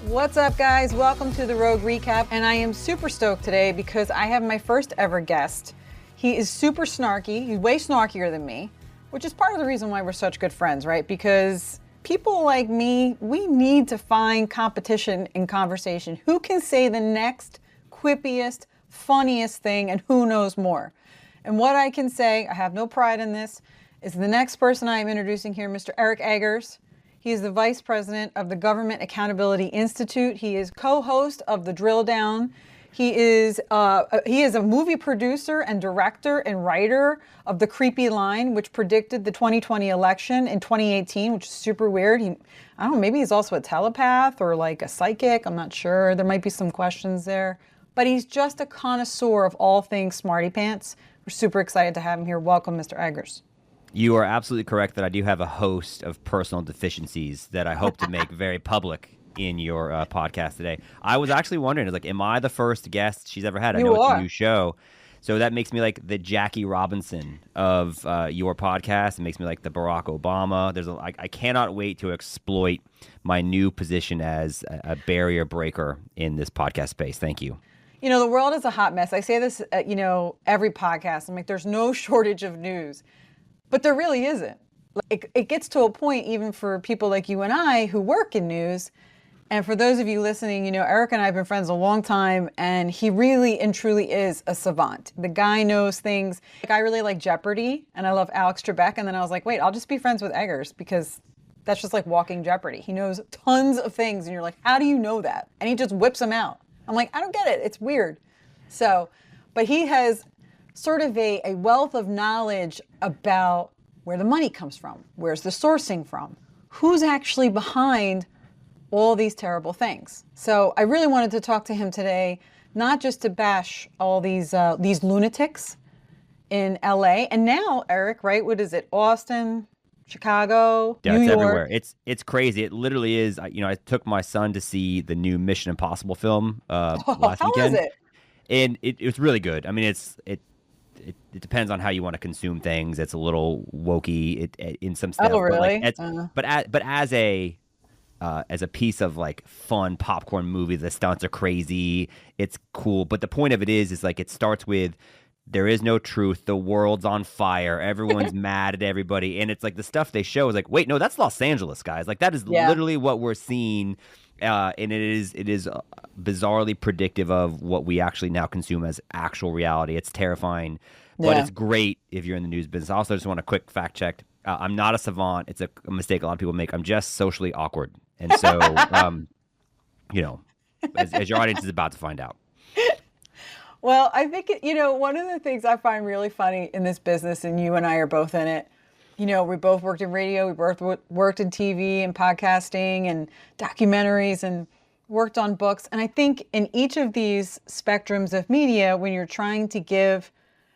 What's up, guys? Welcome to the Rogue Recap, and I am super stoked today because I have my first ever guest. He is super snarky. He's way snarkier than me, which is part of the reason why we're such good friends, right? Because people like me, we need to find competition in conversation. Who can say the next quippiest, funniest thing, and who knows more? And what I can say, I have no pride in this, is the next person I am introducing here, Mr. Eric 𝐃𝐫𝐢𝐥𝐥. He is the vice president of the Government Accountability Institute. He is co-host of The Drill Down. He is a movie producer and director and writer of The Creepy Line, which predicted the 2020 election in 2018, which is super weird. I don't know, maybe he's also a telepath or like a psychic. I'm not sure. There might be some questions there. But he's just a connoisseur of all things smarty pants. We're super excited to have him here. Welcome, Mr. 𝐃𝐃𝐢𝐥𝐥. You are absolutely correct that I do have a host of personal deficiencies that I hope to make very public in your podcast today. I was actually wondering, am I the first guest she's ever had? I know it's a new show. So that makes me like the Jackie Robinson of your podcast. It makes me like the Barack Obama. I cannot wait to exploit my new position as a barrier breaker in this podcast space. Thank you. You know, the world is a hot mess. I say this at, every podcast. I'm like, there's no shortage of news. But there really isn't. It gets to a point even for people like you and I who work in news. And for those of you listening, Eric and I have been friends a long time, and he really and truly is a savant. The guy knows things. I really like Jeopardy, and I love Alex Trebek. And then I was like, wait, I'll just be friends with 𝐃𝐃𝐢𝐥𝐃𝐿 because that's just like walking Jeopardy. He knows tons of things, and you're like, how do you know that? And he just whips them out. I'm like, I don't get it. It's weird. But he has sort of a wealth of knowledge about where the money comes from, where's the sourcing from, who's actually behind all these terrible things. So I really wanted to talk to him today, not just to bash all these lunatics in LA. And now, Eric, right, what is it, Austin, Chicago, New York? It's everywhere. It's crazy. It literally is. I took my son to see the new Mission Impossible film last weekend. How was it? And it was really good. I mean, it depends on how you want to consume things. It's a little wokey in some stuff. Oh, really? But as a piece of like fun popcorn movie, the stunts are crazy. It's cool. But the point of it is like it starts with there is no truth. The world's on fire. Everyone's mad at everybody. And it's like the stuff they show is like, wait, no, that's Los Angeles, guys. Like that is literally what we're seeing. And it is bizarrely predictive of what we actually now consume as actual reality. It's terrifying, but it's great if you're in the news business. I also just want a quick fact check. I'm not a savant. It's a mistake a lot of people make. I'm just socially awkward. And so, as your audience is about to find out. Well, I think, one of the things I find really funny in this business, and you and I are both in it, we both worked in radio, we both worked in TV and podcasting and documentaries and worked on books. And I think in each of these spectrums of media, when you're trying to give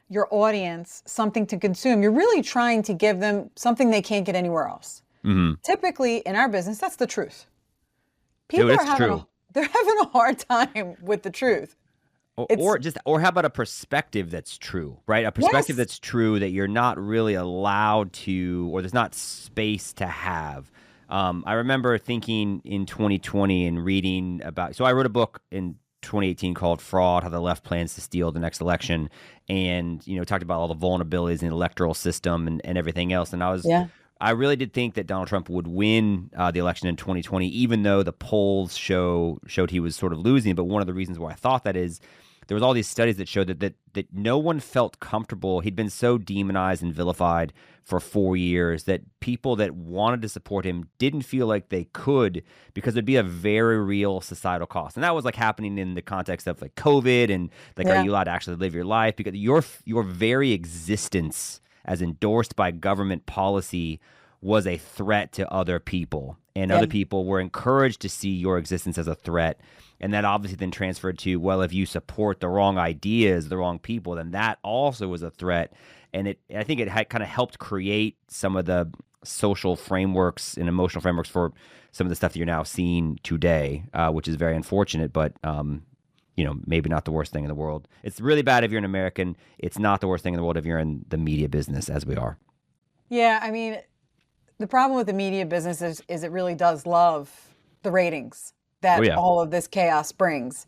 your audience something to consume, you're really trying to give them something they can't get anywhere else. Mm-hmm. Typically, in our business, that's the truth. People they're having a hard time with the truth. Or how about a perspective that's true, right? A perspective that's true that you're not really allowed to, or there's not space to have. I remember thinking in 2020 and reading about, so I wrote a book in 2018 called Fraud, How the Left Plans to Steal the Next Election, and, talked about all the vulnerabilities in the electoral system and everything else. And I really did think that Donald Trump would win the election in 2020, even though the polls showed he was sort of losing. But one of the reasons why I thought that is there was all these studies that showed that no one felt comfortable. He'd been so demonized and vilified for 4 years that people that wanted to support him didn't feel like they could because it'd be a very real societal cost. And that was like happening in the context of like COVID and like, are you allowed to actually live your life? Because your very existence as endorsed by government policy was a threat to other people. And other people were encouraged to see your existence as a threat. And that obviously then transferred to, well, if you support the wrong ideas, the wrong people, then that also was a threat. And I think it had kind of helped create some of the social frameworks and emotional frameworks for some of the stuff that you're now seeing today, which is very unfortunate, but maybe not the worst thing in the world. It's really bad if you're an American. It's not the worst thing in the world if you're in the media business, as we are. Yeah, I mean, the problem with the media business is it really does love the ratings. that Oh, yeah. all of this chaos brings.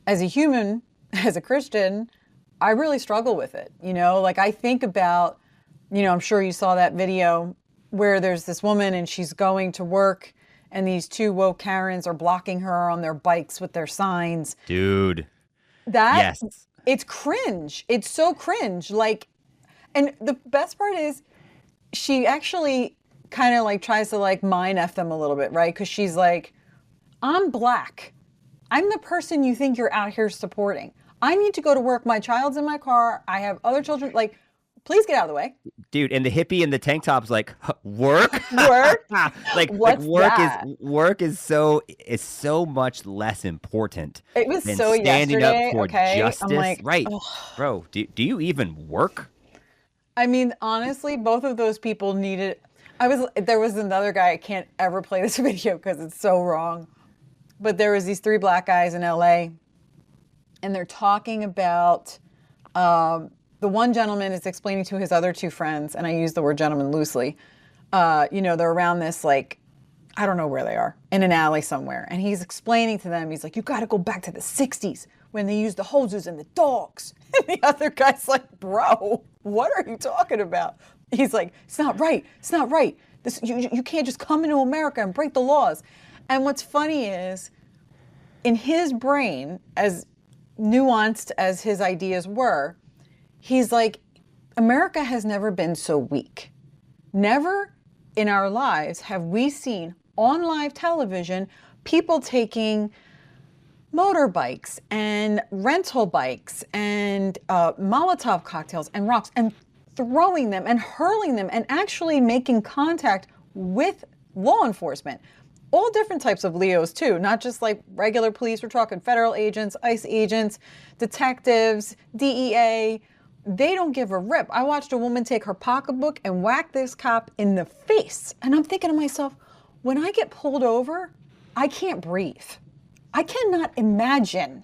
As a human, as a Christian, I really struggle with it. Like I think about, I'm sure you saw that video where there's this woman and she's going to work and these two woke Karens are blocking her on their bikes with their signs. Dude. That, Yes. it's cringe. It's so cringe. Like, and the best part is she actually kind of like tries to like mind F them a little bit, right? Because she's like, I'm black. I'm the person you think you're out here supporting. I need to go to work. My child's in my car. I have other children. Like, please get out of the way. Dude, and the hippie in the tank top's like, work? Work? What's work that? is so much less important It was than so standing yesterday, up for okay? I'm justice. like, right. ugh. Bro, do you even work? I mean, honestly, both of those people needed. There was another guy. I can't ever play this video because it's so wrong. But there was these three black guys in LA, and they're talking about. The one gentleman is explaining to his other two friends, and I use the word gentleman loosely. They're around this, like, I don't know where they are, in an alley somewhere. And he's explaining to them, he's like, you got to go back to the 60s when they used the hoses and the dogs. And the other guy's like, bro, what are you talking about? He's like, it's not right. It's not right. You can't just come into America and break the laws. And what's funny is, in his brain, as nuanced as his ideas were, he's like, America has never been so weak. Never in our lives have we seen on live television people taking motorbikes and rental bikes and Molotov cocktails and rocks and throwing them and hurling them and actually making contact with law enforcement. All different types of Leos too, not just like regular police. We're talking federal agents, ICE agents, detectives, DEA. They don't give a rip. I watched a woman take her pocketbook and whack this cop in the face. And I'm thinking to myself, when I get pulled over, I can't breathe. I cannot imagine.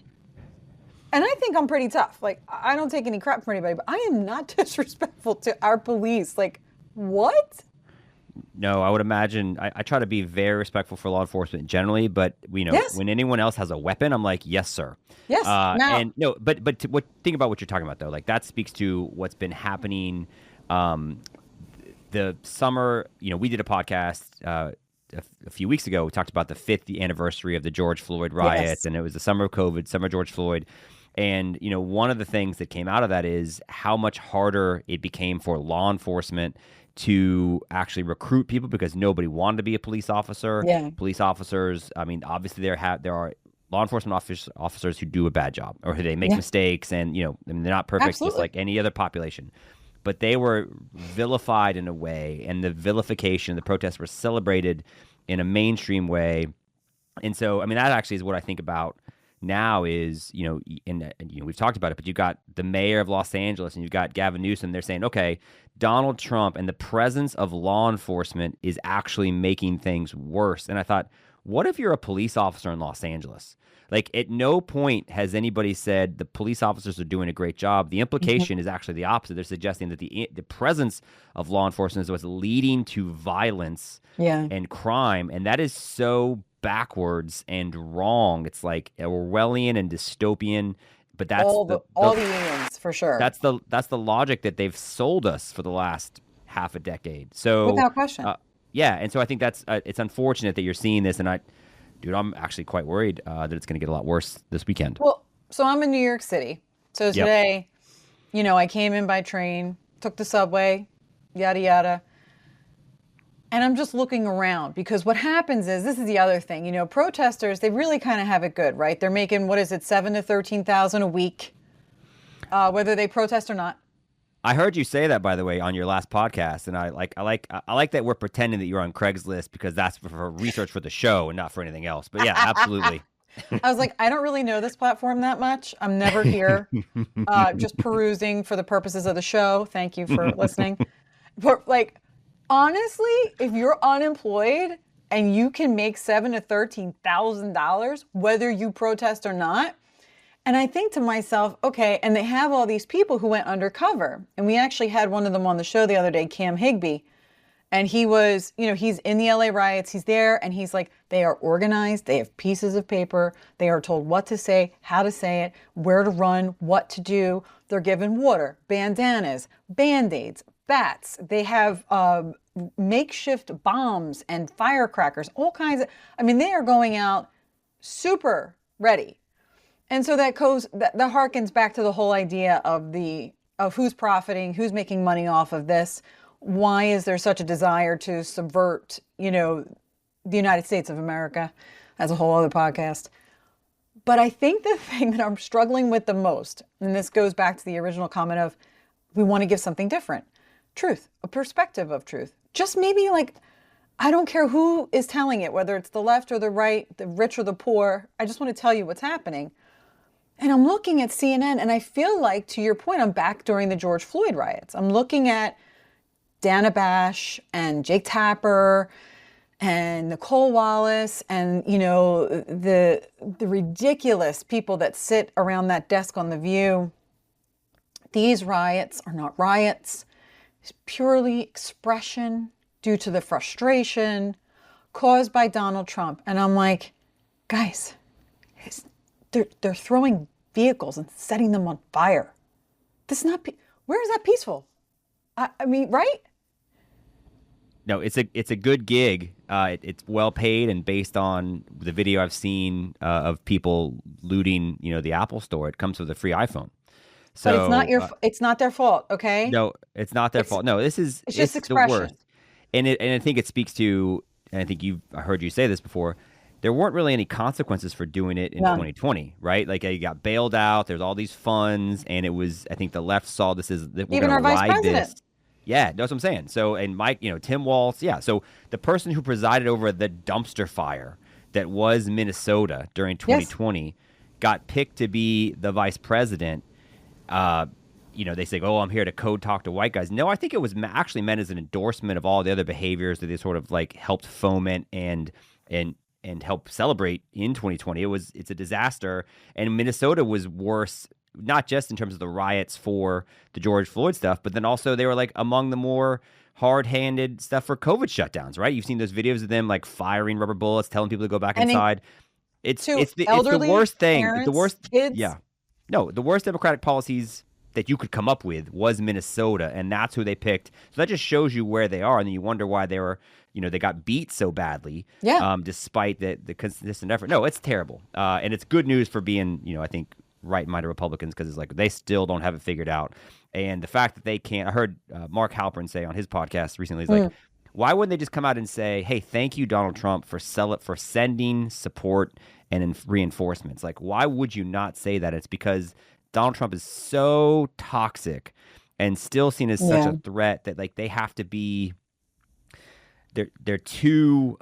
And I think I'm pretty tough. Like, I don't take any crap from anybody, but I am not disrespectful to our police. Like, what? No, I would imagine I try to be very respectful for law enforcement generally, but Yes. when anyone else has a weapon, I'm like, yes, sir. Yes. Now. And no, but think about what you're talking about though. Like that speaks to what's been happening. The summer, we did a podcast a few weeks ago. We talked about the 5th anniversary of the George Floyd riots, Yes. and it was the summer of COVID, summer George Floyd. And one of the things that came out of that is how much harder it became for law enforcement to actually recruit people because nobody wanted to be a police officer. Yeah. Police officers, I mean, obviously there are law enforcement officers who do a bad job or who they make mistakes and, they're not perfect, Absolutely. just like any other population. But they were vilified in a way, and the vilification, the protests were celebrated in a mainstream way. And so, I mean, that actually is what I think about now is, and we've talked about it, but you've got the mayor of Los Angeles and you've got Gavin Newsom. They're saying, okay, Donald Trump and the presence of law enforcement is actually making things worse. And I thought, what if you're a police officer in Los Angeles? Like, at no point has anybody said the police officers are doing a great job. The implication is actually the opposite. They're suggesting that the presence of law enforcement is what's leading to violence and crime. And that is so backwards and wrong. It's like Orwellian and dystopian. But that's all the aliens for sure. That's the logic that they've sold us for the last half a decade. So without question. Yeah, and so I think that's it's unfortunate that you're seeing this, and I'm actually quite worried that it's going to get a lot worse this weekend. Well, so I'm in New York City. So today, I came in by train, took the subway, yada yada. And I'm just looking around because what happens is, this is the other thing, protesters, they really kind of have it good, right? They're making, $7,000 to $13,000 a week, whether they protest or not. I heard you say that, by the way, on your last podcast, and I like that we're pretending that you're on Craigslist because that's for research for the show and not for anything else. But yeah, absolutely. I was like, I don't really know this platform that much. I'm never here, just perusing for the purposes of the show. Thank you for listening. But honestly, if you're unemployed and you can make $7,000 to $13,000, whether you protest or not, and I think to myself, okay, and they have all these people who went undercover, and we actually had one of them on the show the other day, 𝐃𝐫𝐤𝐵, And he was, he's in the LA riots. He's there and he's like, they are organized. They have pieces of paper. They are told what to say, how to say it, where to run, what to do. They're given water, bandanas, Band-Aids, bats. They have makeshift bombs and firecrackers, all kinds of, they are going out super ready. And so that harkens back to the whole idea of who's profiting, who's making money off of this. Why is there such a desire to subvert, the United States of America? As a whole other podcast. But I think the thing that I'm struggling with the most, and this goes back to the original comment of, we want to give something different. Truth, a perspective of truth. Just maybe I don't care who is telling it, whether it's the left or the right, the rich or the poor. I just want to tell you what's happening. And I'm looking at CNN and I feel like, to your point, I'm back during the George Floyd riots. I'm looking at Dana Bash and Jake Tapper and Nicole Wallace and, the ridiculous people that sit around that desk on The View. These riots are not riots. It's purely expression due to the frustration caused by Donald Trump. And I'm like, guys, they're throwing vehicles and setting them on fire. This is not, where is that peaceful? Right? No, it's a good gig. It's well paid, and based on the video I've seen of people looting, the Apple Store, it comes with a free iPhone. So but it's not their fault, okay? No, it's not their fault. No, it's just expression. The worst. And I think it speaks to, and I think I heard you say this before, there weren't really any consequences for doing it in 2020, right? Like, you got bailed out, there's all these funds, and it was, I think the left saw this as, we're even our vice president. This. Yeah, that's what I'm saying. So, and Mike, Tim Walz, yeah. So the person who presided over the dumpster fire that was Minnesota during 2020 got picked to be the vice president. They say, oh, I'm here to code talk to white guys. No, I think it was actually meant as an endorsement of all the other behaviors that they sort of helped foment and help celebrate in 2020. It's a disaster. And Minnesota was worse, not just in terms of the riots for the George Floyd stuff, but then also they were among the more hard-handed stuff for COVID shutdowns, right? You've seen those videos of them firing rubber bullets, telling people to go back inside. It's the worst thing. Parents, the worst kids. Yeah. No, the worst Democratic policies that you could come up with was Minnesota, and that's who they picked. So that just shows you where they are, and then you wonder why they were, they got beat so badly, despite the consistent effort. No, it's terrible, and it's good news for being, I think, right-minded Republicans, because it's they still don't have it figured out. And the fact that they can't, I heard Mark Halperin say on his podcast recently, he's why wouldn't they just come out and say, hey, thank you, Donald Trump, for sending support and reinforcements? Why would you not say that? It's because Donald Trump is so toxic and still seen as such a threat that they have to be, they're too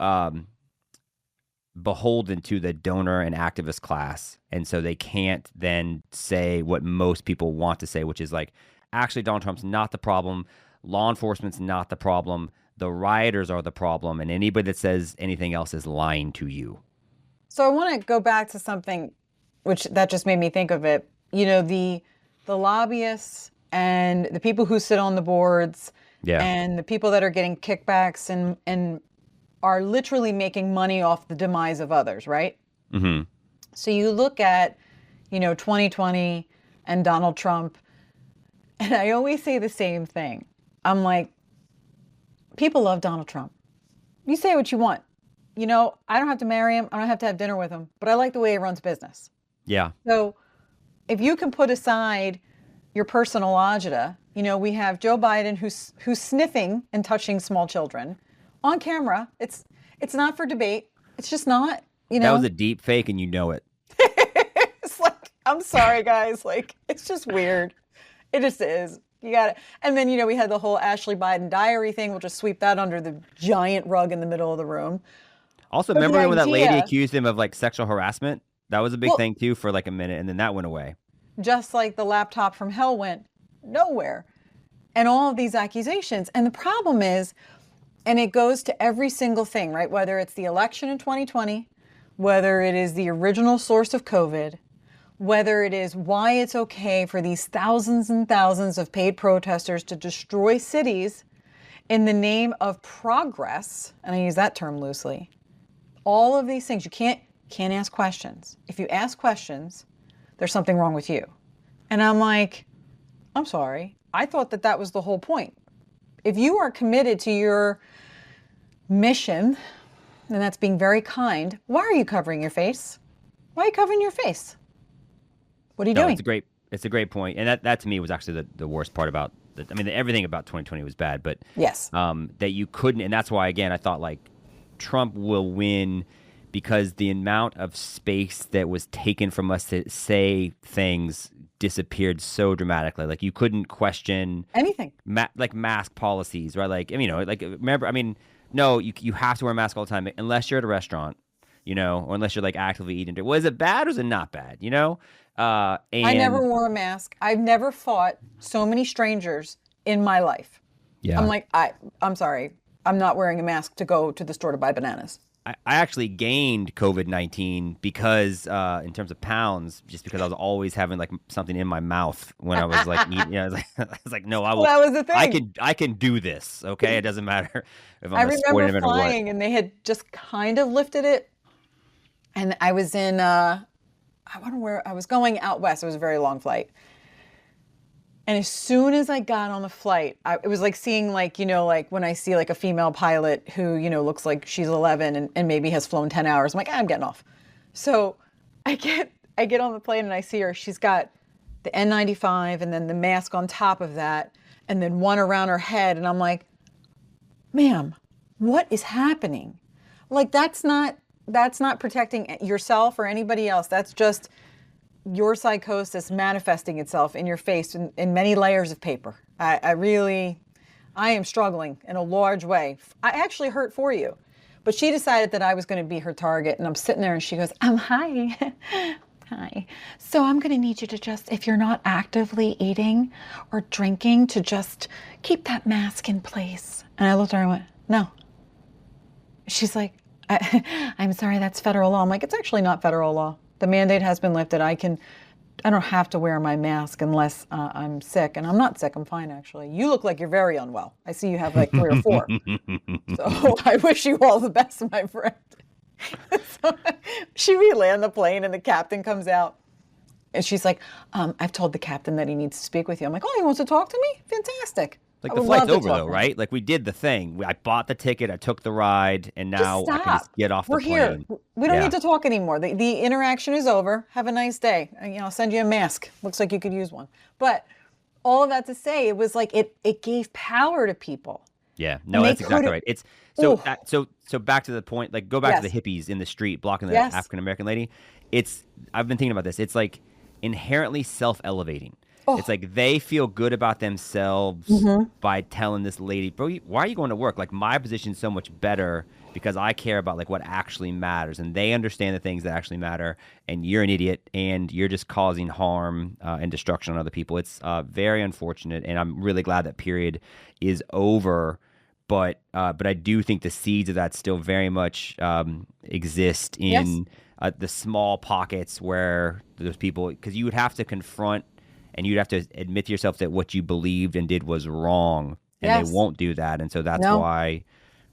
beholden to the donor and activist class. And so they can't then say what most people want to say, which is actually Donald Trump's not the problem. Law enforcement's not the problem. The rioters are the problem. And anybody that says anything else is lying to you. So I want to go back to something that just made me think of it. The lobbyists and the people who sit on the boards and the people that are getting kickbacks and are literally making money off the demise of others, right? Mm-hmm. So you look at, 2020 and Donald Trump, and I always say the same thing. I'm like, people love Donald Trump. You say what you want. I don't have to marry him. I don't have to have dinner with him, but I like the way he runs business. Yeah. So if you can put aside your personal agenda, we have Joe Biden who's sniffing and touching small children on camera. It's not for debate. It's just not, That was a deep fake and you know it. It's I'm sorry, guys. It's just weird. It just is. You got it. And then, we had the whole Ashley Biden diary thing. We'll just sweep that under the giant rug in the middle of the room. Also, remember when that lady accused him of sexual harassment? That was a big thing too for a minute, and then that went away. Just like the laptop from hell went nowhere. And all of these accusations. And the problem is, and it goes to every single thing, right? Whether it's the election in 2020, whether it is the original source of COVID, whether it is why it's okay for these thousands and thousands of paid protesters to destroy cities in the name of progress, and I use that term loosely, all of these things, you can't ask questions. If you ask questions, there's something wrong with you. And I'm like, I'm sorry. I thought that was the whole point. If you are committed to your mission, and that's being very kind, why are you covering your face? Why are you covering your face? What are you doing? It's a great point. And that to me was actually the worst part about everything about 2020 was bad, but yes, that you couldn't, and that's why, again, I thought like Trump will win because the amount of space that was taken from us to say things disappeared so dramatically. Like you couldn't question anything, like mask policies, right? Like, like remember, no, you have to wear a mask all the time unless you're at a restaurant, or unless you're like actively eating. Was it bad or is it not bad? And I never wore a mask. I've never fought so many strangers in my life. Yeah. I'm like, I'm sorry. I'm not wearing a mask to go to the store to buy bananas. I actually gained COVID-19 because, in terms of pounds, just because I was always having like something in my mouth when I was like eating. I was like, no, I will. Well, that was the thing. I can do this. Okay, it doesn't matter if I I'm a sporting remember event or what. flying, and they had just kind of lifted it, and I was in. I wonder where I was going out west. It was a very long flight. And as soon as I got on the flight, it was like seeing like when I see like a female pilot who, looks like she's 11 and maybe has flown 10 hours. I'm like, I'm getting off. So I get on the plane and I see her. She's got the N95 and then the mask on top of that and then one around her head. And I'm like, ma'am, what is happening? Like, that's not protecting yourself or anybody else. That's just your psychosis manifesting itself in your face in many layers of paper. I am struggling in a large way. I actually hurt for you. But she decided that I was going to be her target, and I'm sitting there and she goes, hi. Hi. So I'm going to need you to just, if you're not actively eating or drinking, to just keep that mask in place. And I looked at her and went, no. She's like, I'm sorry, that's federal law. I'm like, it's actually not federal law. The mandate has been lifted. I don't have to wear my mask unless I'm sick. And I'm not sick. I'm fine, actually. You look like you're very unwell. I see you have like 3 or 4. So I wish you all the best, my friend. So we land the plane and the captain comes out. And she's like, I've told the captain that he needs to speak with you. I'm like, oh, he wants to talk to me? Fantastic. Like the flight's over though, right? Like we did the thing. I bought the ticket, I took the ride, and now I can just get off the plane. We're here. We don't need to talk anymore. The interaction is over. Have a nice day. I'll send you a mask. Looks like you could use one. But all of that to say, it was like it gave power to people. Yeah, no, that's exactly right. It's so back to the point. Like go back to the hippies in the street blocking the African American lady. I've been thinking about this. It's like inherently self-elevating. Oh. It's like they feel good about themselves by telling this lady, bro, why are you going to work? Like my position's so much better because I care about like what actually matters, and they understand the things that actually matter. And you're an idiot, and you're just causing harm and destruction on other people. It's very unfortunate, and I'm really glad that period is over. But I do think the seeds of that still very much exist in the small pockets where those people, because you would have to confront. And you'd have to admit to yourself that what you believed and did was wrong, and they won't do that. And so that's why,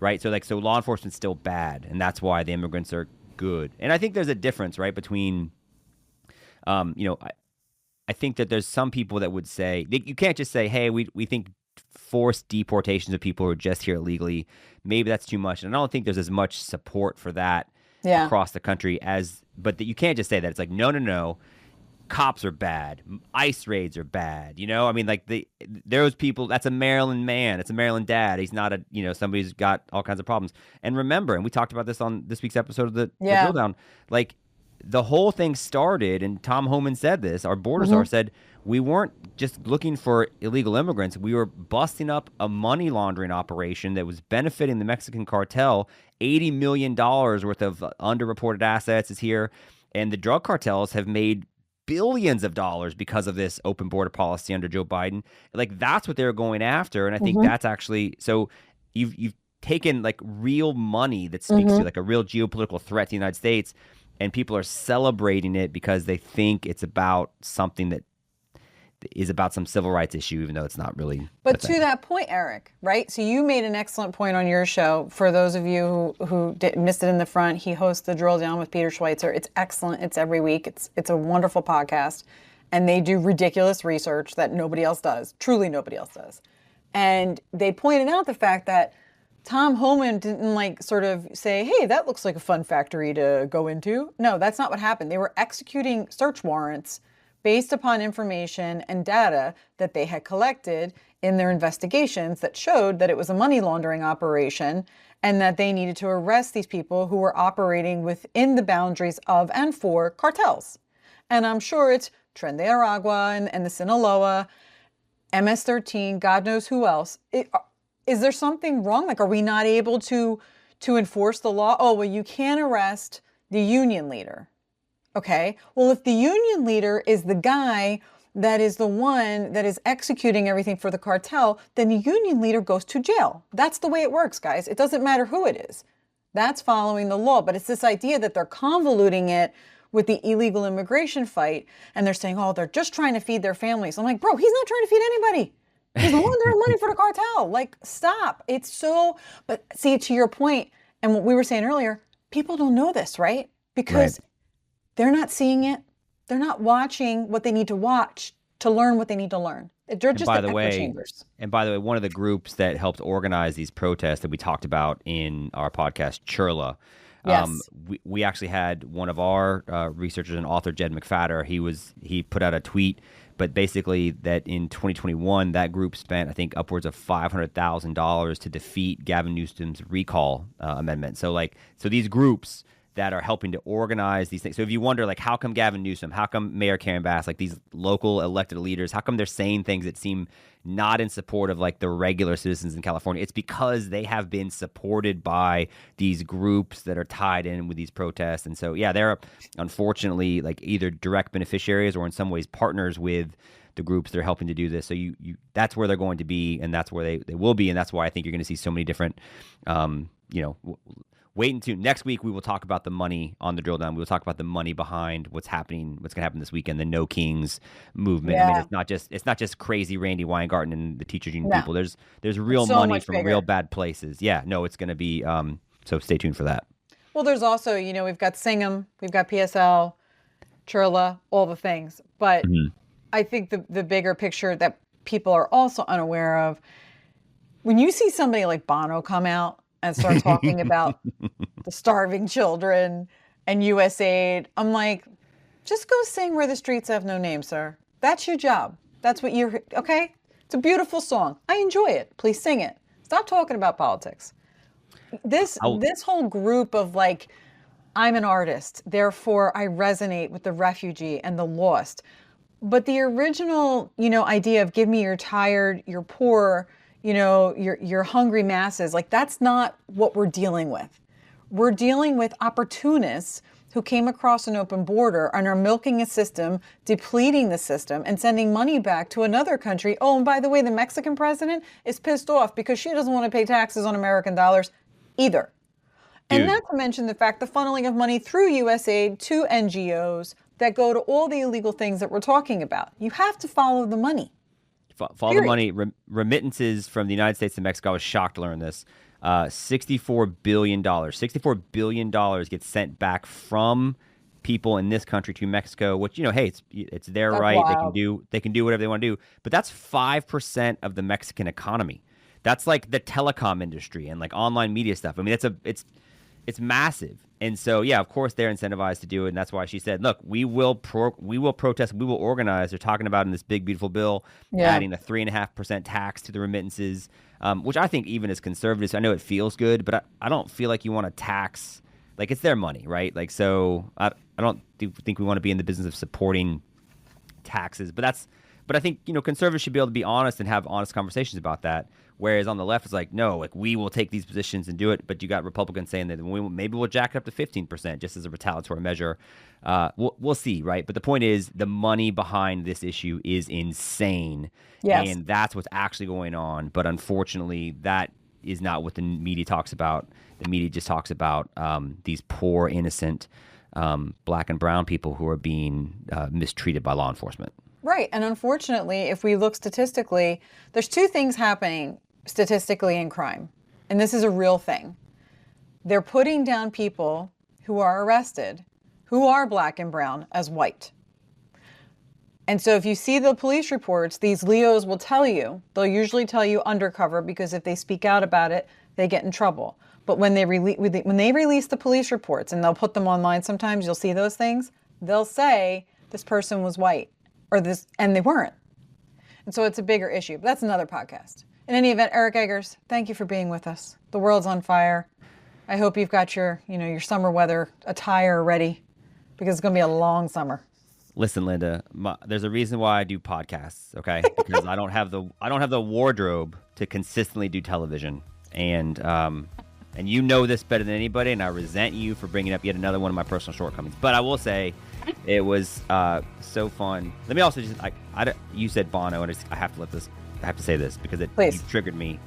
right? So so law enforcement's still bad, and that's why the immigrants are good. And I think there's a difference, right, between, I think that there's some people that would say, you can't just say, hey, we think forced deportations of people who are just here illegally, maybe that's too much. And I don't think there's as much support for that across the country but you can't just say that. It's like, no. Cops are bad. ICE raids are bad. Those people, that's a Maryland man. It's a Maryland dad. He's not somebody who's got all kinds of problems. And remember, and we talked about this on this week's episode of the Drill Down, like the whole thing started, and Tom Homan said this, our border czar said, we weren't just looking for illegal immigrants. We were busting up a money laundering operation that was benefiting the Mexican cartel. $80 million worth of underreported assets is here. And the drug cartels have made billions of dollars because of this open border policy under Joe Biden. Like that's what they're going after. And I think that's actually, so you've taken like real money that speaks to like a real geopolitical threat to the United States, and people are celebrating it because they think it's about something that is about some civil rights issue, even though it's not really. But to that point, Eric, right? So you made an excellent point on your show. For those of you who missed it in the front, he hosts the Drill Down with Peter Schweizer. It's excellent. It's every week. It's a wonderful podcast. And they do ridiculous research that nobody else does. Truly nobody else does. And they pointed out the fact that Tom Homan didn't like sort of say, hey, that looks like a fun factory to go into. No, that's not what happened. They were executing search warrants based upon information and data that they had collected in their investigations that showed that it was a money laundering operation and that they needed to arrest these people who were operating within the boundaries of and for cartels. And I'm sure it's Tren de Aragua and the Sinaloa, MS-13, God knows who else. Is there something wrong? Like, are we not able to enforce the law? Oh, well, you can't arrest the union leader. Okay, well, if the union leader is the guy that is the one that is executing everything for the cartel, then the union leader goes to jail. That's the way it works, guys. It doesn't matter who it is. That's following the law. But it's this idea that they're convoluting it with the illegal immigration fight. And they're saying, oh, they're just trying to feed their families. I'm like, bro, he's not trying to feed anybody. He's laundering money for the cartel. Like, stop. It's so, but see, to your point, and what we were saying earlier, people don't know this, right? Because they're not seeing it. They're not watching what they need to watch to learn what they need to learn. They're just echo chambers. And by the way, one of the groups that helped organize these protests that we talked about in our podcast, 𝐃𝐫𝐤𝐥𝐿, Yes. We actually had one of our researchers and author, Jed McFadder. He put out a tweet, but basically that in 2021, that group spent, I think, upwards of $500,000 to defeat Gavin Newsom's recall amendment. So these groups that are helping to organize these things. So if you wonder, like, how come Gavin Newsom, how come Mayor Karen Bass, like these local elected leaders, how come they're saying things that seem not in support of like the regular citizens in California? It's because they have been supported by these groups that are tied in with these protests. And so, yeah, they're unfortunately like either direct beneficiaries or in some ways partners with the groups that are helping to do this. So you that's where they're going to be, and that's where they will be. And that's why I think you're going to see so many different, wait until next week. We will talk about the money on the drill down. We will talk about the money behind what's happening, what's going to happen this weekend, the No Kings movement. Yeah. I mean, it's not just crazy Randy Weingarten and the teachers union people. There's real so money from bigger. real bad places. Yeah, no, it's going to be. So stay tuned for that. Well, there's also, we've got 𝒉𝒻, we've got PSL, 𝐃𝐫𝐤𝐥, all the things. But I think the bigger picture that people are also unaware of, when you see somebody like Bono come out and start talking about the starving children and USAID, I'm like, just go sing Where the Streets Have No Name, sir. That's your job. That's what you're, okay? It's a beautiful song. I enjoy it. Please sing it. Stop talking about politics. This whole group of like, I'm an artist, therefore I resonate with the refugee and the lost. But the original, idea of give me your tired, your poor, your hungry masses, like that's not what we're dealing with. We're dealing with opportunists who came across an open border and are milking a system, depleting the system, and sending money back to another country. Oh, and by the way, the Mexican president is pissed off because she doesn't want to pay taxes on American dollars either. And not to mention the fact the funneling of money through USAID to NGOs that go to all the illegal things that we're talking about. You have to follow the money. Follow the money. Remittances from the United States to Mexico. I was shocked to learn this. $64 billion. $64 billion gets sent back from people in this country to Mexico, which, hey, it's their right. Wild. They can do whatever they want to do. But that's 5% of the Mexican economy. That's like the telecom industry and like online media stuff. I mean, it's massive. And so, yeah, of course they're incentivized to do it. And that's why she said, look, we will protest, we will organize. They're talking about in this big, beautiful bill, adding a 3.5% tax to the remittances, which I think even as conservatives, I know it feels good, but I don't feel like you want to tax, like it's their money, right? Like, so I don't think we want to be in the business of supporting taxes, but I think, conservatives should be able to be honest and have honest conversations about that. Whereas on the left, it's like, no, like we will take these positions and do it. But you got Republicans saying that maybe we'll jack it up to 15% just as a retaliatory measure. We'll see, right? But the point is the money behind this issue is insane. Yes. And that's what's actually going on. But unfortunately, that is not what the media talks about. The media just talks about these poor, innocent black and brown people who are being mistreated by law enforcement. Right. And unfortunately, if we look statistically, there's two things happening statistically in crime. And this is a real thing. They're putting down people who are arrested, who are black and brown, as white. And so if you see the police reports, these Leos will tell you, they'll usually tell you undercover, because if they speak out about it, they get in trouble. But when they release the police reports, and they'll put them online sometimes, you'll see those things, they'll say this person was white, or this, and they weren't. And so it's a bigger issue. But that's another podcast. In any event, Eric 𝐾𝐫𝐤𝐥𝐥, thank you for being with us. The world's on fire. I hope you've got your summer weather attire ready, because it's going to be a long summer. Listen, Lynda, there's a reason why I do podcasts, okay? Because I don't have the wardrobe to consistently do television, and you know this better than anybody, and I resent you for bringing up yet another one of my personal shortcomings. But I will say, it was so fun. Let me also just you said Bono, and I have to say this because you triggered me.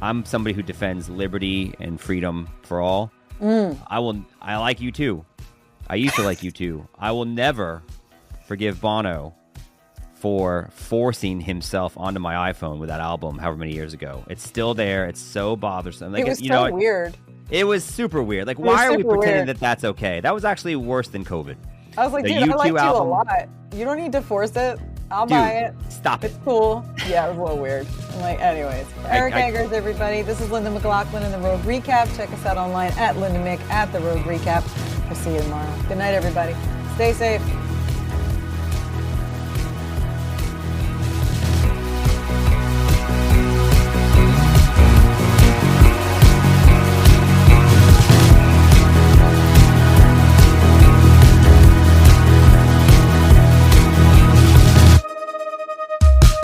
I'm somebody who defends liberty and freedom for all. I like you too. I used to like you too. I will never forgive Bono for forcing himself onto my iPhone with that album however many years ago. It's still there. It's so bothersome. Like, it was so weird. It was super weird. Like, why are we pretending that that's okay? That was actually worse than COVID. I was like, dude, I like you a lot. You don't need to force it. I'll buy it. Stop it. It's cool. Yeah, it was a little weird. I'm like, anyways. Eric 𝐾𝐫𝐤𝐥𝐥, everybody. This is Lynda McLaughlin in the Rogue Recap. Check us out online at Lynda Mick at the Rogue Recap. We'll see you tomorrow. Good night, everybody. Stay safe.